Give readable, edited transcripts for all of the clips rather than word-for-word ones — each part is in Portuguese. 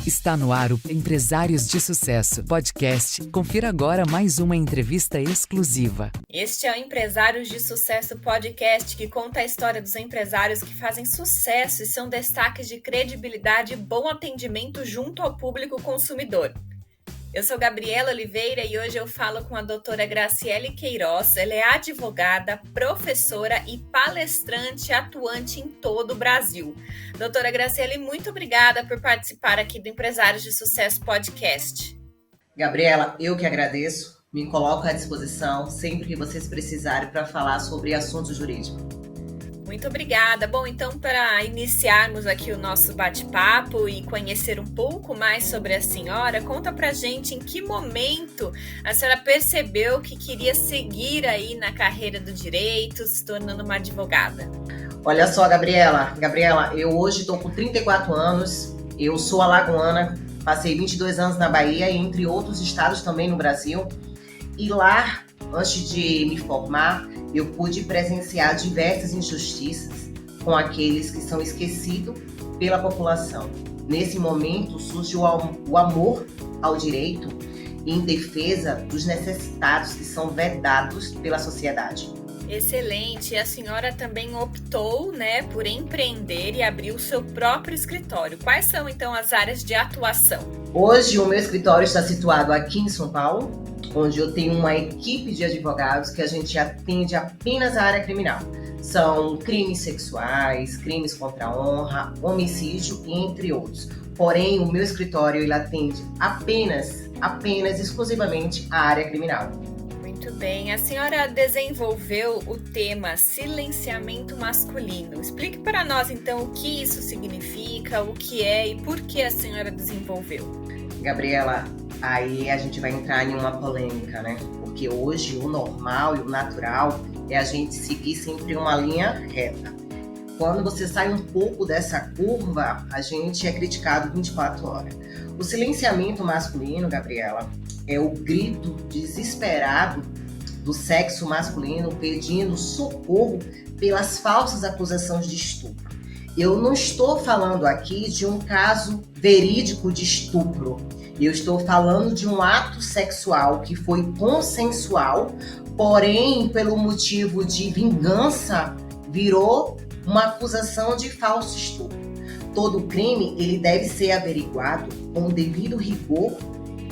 Está no ar o Empresários de Sucesso podcast. Confira agora mais uma entrevista exclusiva. Este é o Empresários de Sucesso podcast, que conta a história dos empresários que fazem sucesso e são destaques de credibilidade e bom atendimento junto ao público consumidor. Eu sou Gabriela Oliveira e hoje eu falo com a doutora Graciele Queiroz. Ela é advogada, professora e palestrante atuante em todo o Brasil. Doutora Graciele, muito obrigada por participar aqui do Empresários de Sucesso podcast. Gabriela, eu que agradeço. Me coloco à disposição sempre que vocês precisarem para falar sobre assuntos jurídicos. Muito obrigada. Bom, então, para iniciarmos aqui o nosso bate-papo e conhecer um pouco mais sobre a senhora, conta pra gente em que momento a senhora percebeu que queria seguir aí na carreira do direito, se tornando uma advogada. Olha só, Gabriela, eu hoje estou com 34 anos, eu sou alagoana, passei 22 anos na Bahia e entre outros estados também no Brasil. E lá, antes de me formar, eu pude presenciar diversas injustiças com aqueles que são esquecidos pela população. Nesse momento, surge o amor ao direito em defesa dos necessitados que são vedados pela sociedade. Excelente. A senhora também optou, por empreender e abrir o seu próprio escritório. Quais são, então, as áreas de atuação? Hoje, o meu escritório está situado aqui em São Paulo, onde eu tenho uma equipe de advogados que a gente atende apenas a área criminal. São crimes sexuais, crimes contra a honra, homicídio, entre outros. Porém, o meu escritório ele atende apenas, exclusivamente a área criminal. Muito bem. A senhora desenvolveu o tema silenciamento masculino. Explique para nós, então, o que isso significa, o que é e por que a senhora desenvolveu. Gabriela, aí a gente vai entrar em uma polêmica, né? Porque hoje o normal e o natural é a gente seguir sempre uma linha reta. Quando você sai um pouco dessa curva, a gente é criticado 24 horas. O silenciamento masculino, Gabriela, é o grito desesperado do sexo masculino pedindo socorro pelas falsas acusações de estupro. Eu não estou falando aqui de um caso verídico de estupro. Eu estou falando de um ato sexual que foi consensual, porém, pelo motivo de vingança, virou uma acusação de falso estupro. Todo crime ele deve ser averiguado com o devido rigor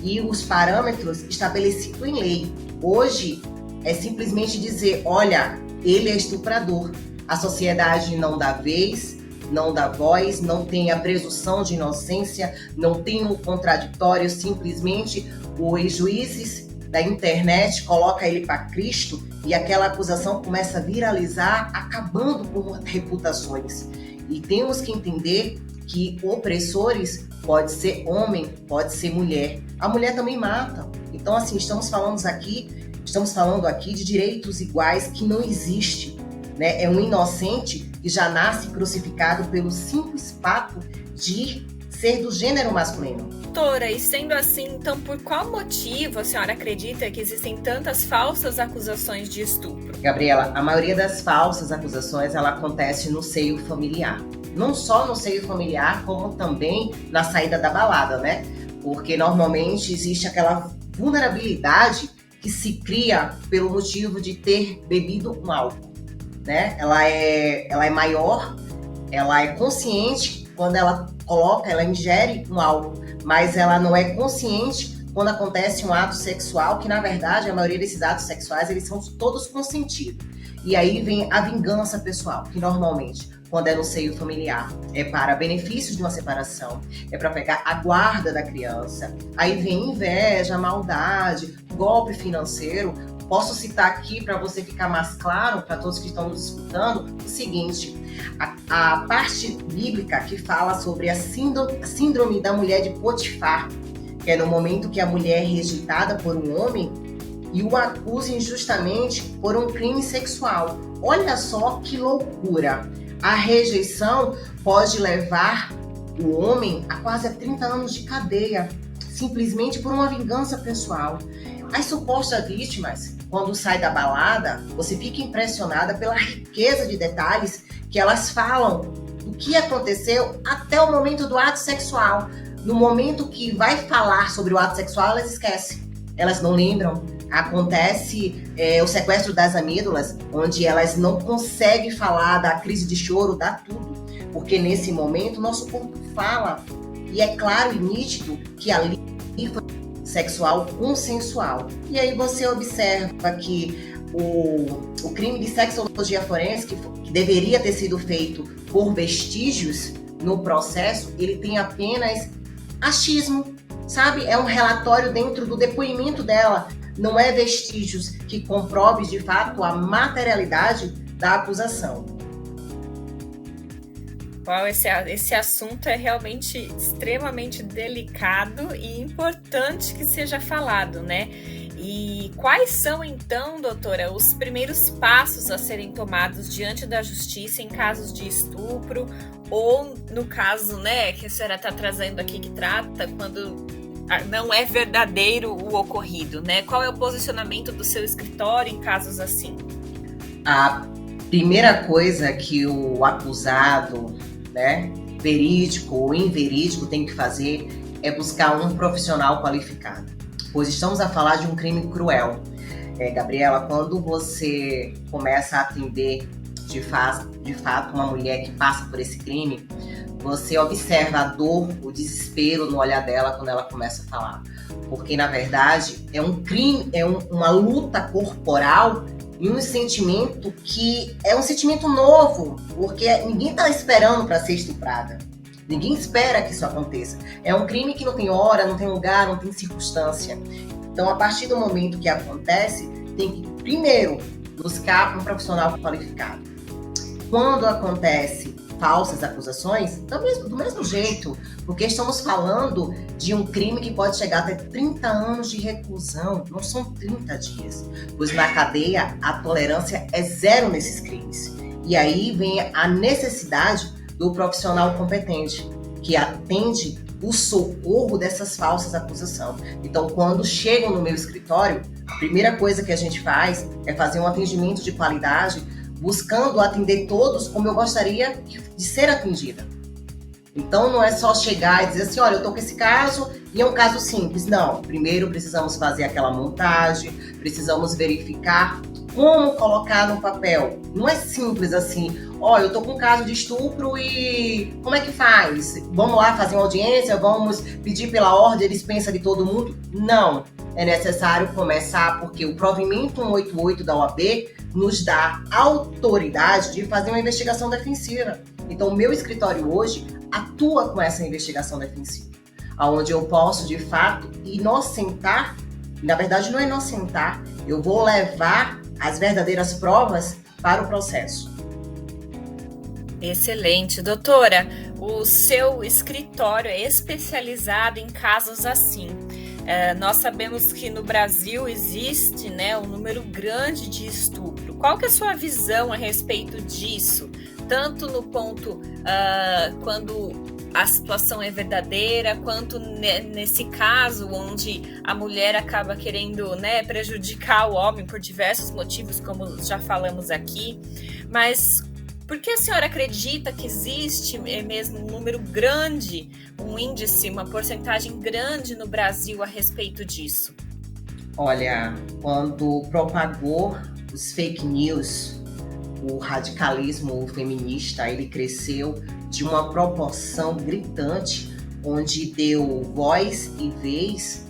e os parâmetros estabelecidos em lei. Hoje, é simplesmente dizer, olha, ele é estuprador. A sociedade não dá vez, não dá voz, não tem a presunção de inocência, não tem um contraditório, simplesmente os juízes da internet colocam ele para Cristo e aquela acusação começa a viralizar, acabando com reputações. E temos que entender que opressores pode ser homem, pode ser mulher. A mulher também mata. Então, assim, estamos falando aqui de direitos iguais que não existe. É um inocente que já nasce crucificado pelo simples fato de ser do gênero masculino. Doutora, e sendo assim, então por qual motivo a senhora acredita que existem tantas falsas acusações de estupro? Gabriela, a maioria das falsas acusações ela acontece no seio familiar. Não só no seio familiar, como também na saída da balada, né? Porque normalmente existe aquela vulnerabilidade que se cria pelo motivo de ter bebido um álcool. Né? Ela é maior, ela é consciente quando ela ingere um álcool, mas ela não é consciente quando acontece um ato sexual, que na verdade a maioria desses atos sexuais eles são todos consentidos. E aí vem a vingança pessoal, que normalmente, quando é no seio familiar, é para benefícios de uma separação, é para pegar a guarda da criança. Aí vem inveja, maldade, golpe financeiro. Posso citar aqui para você ficar mais claro, para todos que estão nos escutando, o seguinte, a parte bíblica que fala sobre a síndrome da mulher de Potifar, que é no momento que a mulher é rejeitada por um homem e o acusa injustamente por um crime sexual. Olha só que loucura! A rejeição pode levar o homem a quase 30 anos de cadeia, simplesmente por uma vingança pessoal. As supostas vítimas, quando sai da balada, você fica impressionada pela riqueza de detalhes que elas falam do que aconteceu até o momento do ato sexual. no momento que vai falar sobre o ato sexual, elas esquecem, elas não lembram. Acontece o sequestro das amígdalas, onde elas não conseguem falar, da crise de choro, dá tudo. Porque nesse momento, nosso corpo fala. E é claro e nítido que ali foi sexual consensual. E aí você observa que o crime de sexologia forense, que deveria ter sido feito por vestígios no processo, ele tem apenas achismo, sabe? É um relatório dentro do depoimento dela. Não é vestígios que comprove, de fato, a materialidade da acusação. Uau, esse assunto é realmente extremamente delicado e importante que seja falado, né? E quais são, então, doutora, os primeiros passos a serem tomados diante da justiça em casos de estupro ou no caso, né, que a senhora está trazendo aqui, que trata quando não é verdadeiro o ocorrido, né? Qual é o posicionamento do seu escritório em casos assim? A primeira coisa que o acusado, né, verídico ou inverídico, tem que fazer é buscar um profissional qualificado, pois estamos a falar de um crime cruel. Gabriela, quando você começa a atender de fato uma mulher que passa por esse crime, você observa a dor, o desespero no olhar dela quando ela começa a falar. Porque, na verdade, é um crime, uma luta corporal e um sentimento que é um sentimento novo, porque ninguém está esperando para ser estuprada. Ninguém espera que isso aconteça. É um crime que não tem hora, não tem lugar, não tem circunstância. Então, a partir do momento que acontece, tem que, primeiro, buscar um profissional qualificado. Quando acontece falsas acusações, do mesmo jeito, porque estamos falando de um crime que pode chegar até 30 anos de reclusão, não são 30 dias, pois na cadeia a tolerância é zero nesses crimes. E aí vem a necessidade do profissional competente, que atende o socorro dessas falsas acusações. Então, quando chegam no meu escritório, a primeira coisa que a gente faz é fazer um atendimento de qualidade, buscando atender todos como eu gostaria de ser atendida. Então, não é só chegar e dizer assim, olha, eu tô com esse caso e é um caso simples. Não, primeiro precisamos fazer aquela montagem, precisamos verificar como colocar no papel. Não é simples assim, olha, eu tô com um caso de estupro e como é que faz? Vamos lá fazer uma audiência, vamos pedir pela ordem, dispensa de todo mundo? Não, é necessário começar porque o provimento 188 da OAB nos dá autoridade de fazer uma investigação defensiva. Então, o meu escritório hoje atua com essa investigação defensiva, onde eu posso, de fato, inocentar, na verdade não é inocentar, eu vou levar as verdadeiras provas para o processo. Excelente. Doutora, o seu escritório é especializado em casos assim. Nós sabemos que no Brasil existe, né, um número grande de estupro. Qual que é a sua visão a respeito disso? Tanto no ponto quando a situação é verdadeira, quanto nesse caso onde a mulher acaba querendo, né, prejudicar o homem por diversos motivos, como já falamos aqui. Mas por que a senhora acredita que existe mesmo um número grande, um índice, uma porcentagem grande no Brasil a respeito disso? Olha, quando propagou os fake news, o radicalismo feminista, ele cresceu de uma proporção gritante, onde deu voz e vez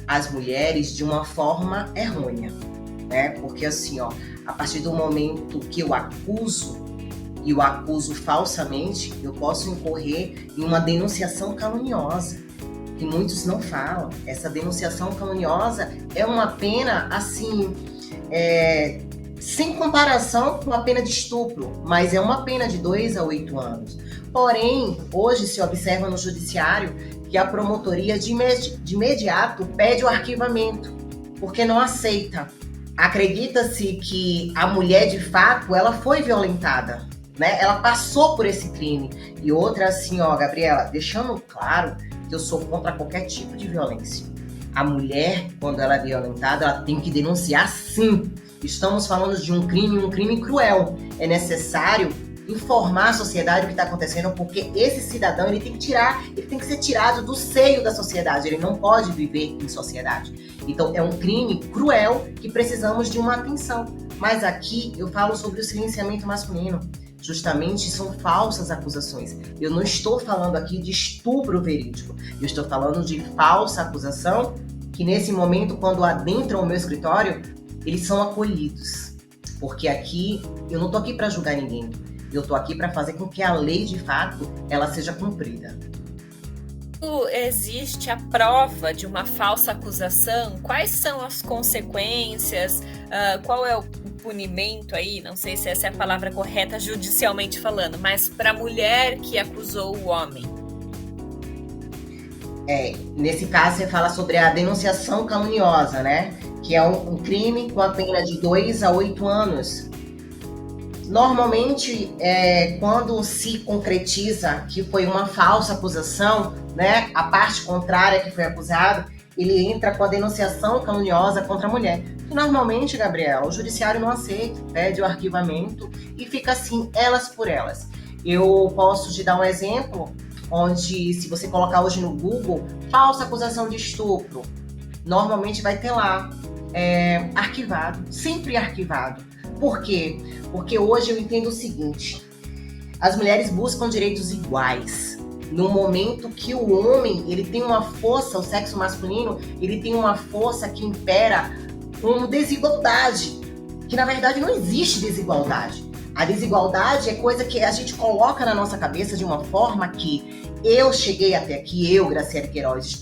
às mulheres de uma forma errônea, né? Porque assim, a partir do momento que eu acuso, e o acuso falsamente, eu posso incorrer em uma denunciação caluniosa, que muitos não falam. Essa denunciação caluniosa é uma pena, assim, sem comparação com a pena de estupro, mas é uma pena de 2 a 8 anos. Porém, hoje se observa no judiciário que a promotoria de imediato pede o arquivamento, porque não aceita. Acredita-se que a mulher, de fato, ela foi violentada, né? Ela passou por esse crime. E outra assim, Gabriela, deixando claro que eu sou contra qualquer tipo de violência. A mulher, quando ela é violentada, ela tem que denunciar sim. Estamos falando de um crime cruel. É necessário informar a sociedade o que está acontecendo, porque esse cidadão ele tem que ser tirado do seio da sociedade, ele não pode viver em sociedade. Então é um crime cruel que precisamos de uma atenção. Mas aqui eu falo sobre o silenciamento masculino. Justamente são falsas acusações. Eu não estou falando aqui de estupro verídico, eu estou falando de falsa acusação que nesse momento, quando adentram o meu escritório, eles são acolhidos. Porque aqui, eu não estou aqui para julgar ninguém, eu estou aqui para fazer com que a lei, de fato, ela seja cumprida. Existe a prova de uma falsa acusação? Quais são as consequências? Qual é o punimento aí? Não sei se essa é a palavra correta judicialmente falando, mas para a mulher que acusou o homem. Nesse caso, você fala sobre a denunciação caluniosa, né? Que é um crime com a pena de 2 a 8 anos. Normalmente, quando se concretiza que foi uma falsa acusação, né, a parte contrária que foi acusada, ele entra com a denunciação caluniosa contra a mulher. E normalmente, Gabriela, o judiciário não aceita, pede o arquivamento e fica assim, elas por elas. Eu posso te dar um exemplo, onde se você colocar hoje no Google, falsa acusação de estupro, normalmente vai ter lá, arquivado, sempre arquivado. Por quê? Porque hoje eu entendo o seguinte, as mulheres buscam direitos iguais. No momento que o homem, ele tem uma força, o sexo masculino, ele tem uma força que impera como desigualdade, que na verdade não existe desigualdade. A desigualdade é coisa que a gente coloca na nossa cabeça de uma forma que eu cheguei até aqui, eu, Graciele Queiroz,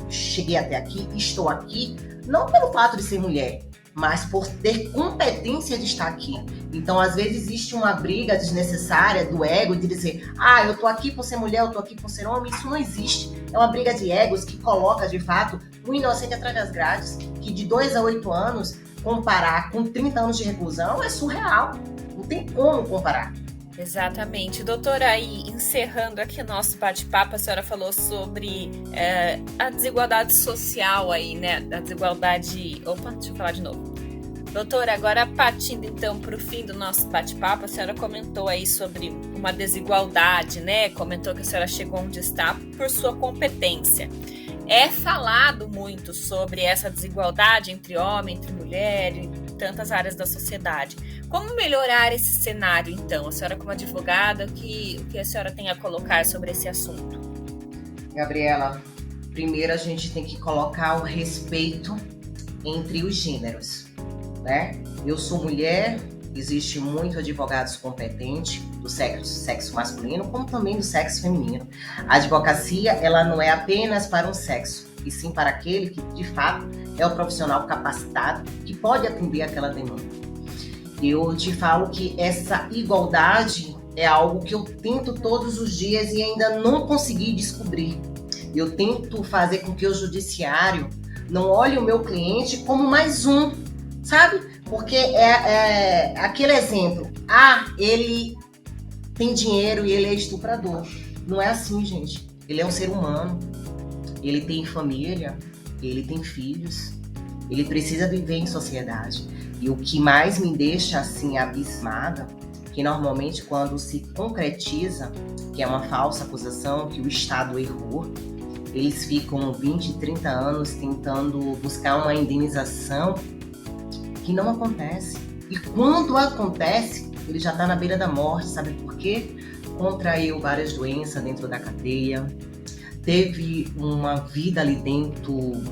cheguei até aqui, estou aqui, não pelo fato de ser mulher, mas por ter competência de estar aqui. Então, às vezes, existe uma briga desnecessária do ego de dizer, eu tô aqui por ser mulher, eu tô aqui por ser homem. Isso não existe. É uma briga de egos que coloca, de fato, o inocente atrás das grades, que de 2 a 8 anos, comparar com 30 anos de reclusão é surreal. Não tem como comparar. Exatamente. Doutora, aí, encerrando aqui o nosso bate-papo, a senhora falou sobre a desigualdade social aí, né? A desigualdade... Opa, deixa eu falar de novo. Doutora, agora partindo então para o fim do nosso bate-papo, a senhora comentou aí sobre uma desigualdade, né? Comentou que a senhora chegou onde está por sua competência. É falado muito sobre essa desigualdade entre homem, entre mulher, em tantas áreas da sociedade. Como melhorar esse cenário, então? A senhora, como advogada, o que a senhora tem a colocar sobre esse assunto? Gabriela, primeiro a gente tem que colocar o respeito entre os gêneros, né? Eu sou mulher, existe muito advogados competentes do sexo masculino, como também do sexo feminino. A advocacia, ela não é apenas para um sexo, e sim para aquele que, de fato, é o profissional capacitado que pode atender aquela demanda. Eu te falo que essa igualdade é algo que eu tento todos os dias e ainda não consegui descobrir. Eu tento fazer com que o judiciário não olhe o meu cliente como mais um, sabe? Porque é aquele exemplo. Ele tem dinheiro e ele é estuprador. Não é assim, gente. Ele é um ser humano. Ele tem família, ele tem filhos. Ele precisa viver em sociedade. E o que mais me deixa assim abismada, que normalmente quando se concretiza, que é uma falsa acusação, que o Estado errou, eles ficam 20, 30 anos tentando buscar uma indenização que não acontece. E quando acontece, ele já está na beira da morte, sabe por quê? Contraiu várias doenças dentro da cadeia, teve uma vida ali dentro,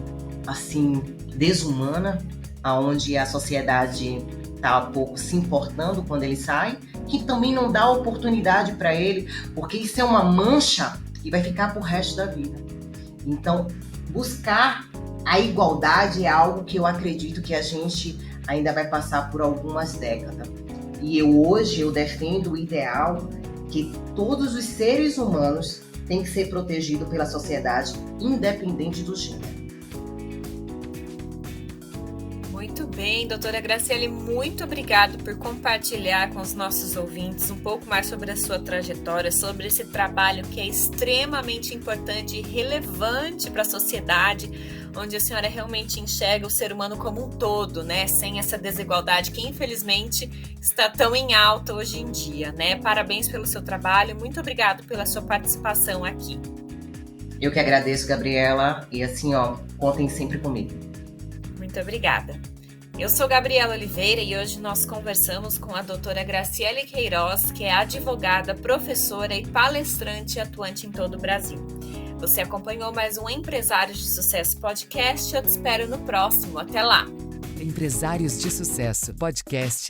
assim, desumana, onde a sociedade está um pouco se importando quando ele sai, que também não dá oportunidade para ele, porque isso é uma mancha e vai ficar pro resto da vida. Então, buscar a igualdade é algo que eu acredito que a gente ainda vai passar por algumas décadas. E hoje eu defendo o ideal que todos os seres humanos têm que ser protegidos pela sociedade, independente do gênero. Muito bem, doutora Graciele, muito obrigado por compartilhar com os nossos ouvintes um pouco mais sobre a sua trajetória, sobre esse trabalho que é extremamente importante e relevante para a sociedade, onde a senhora realmente enxerga o ser humano como um todo, né? Sem essa desigualdade que, infelizmente, está tão em alta hoje em dia, né? Parabéns pelo seu trabalho, muito obrigado pela sua participação aqui. Eu que agradeço, Gabriela, e assim, contem sempre comigo. Muito obrigada. Eu sou Gabriela Oliveira e hoje nós conversamos com a doutora Graciele Queiroz, que é advogada, professora e palestrante atuante em todo o Brasil. Você acompanhou mais um Empresários de Sucesso podcast. Eu te espero no próximo. Até lá! Empresários de Sucesso podcast.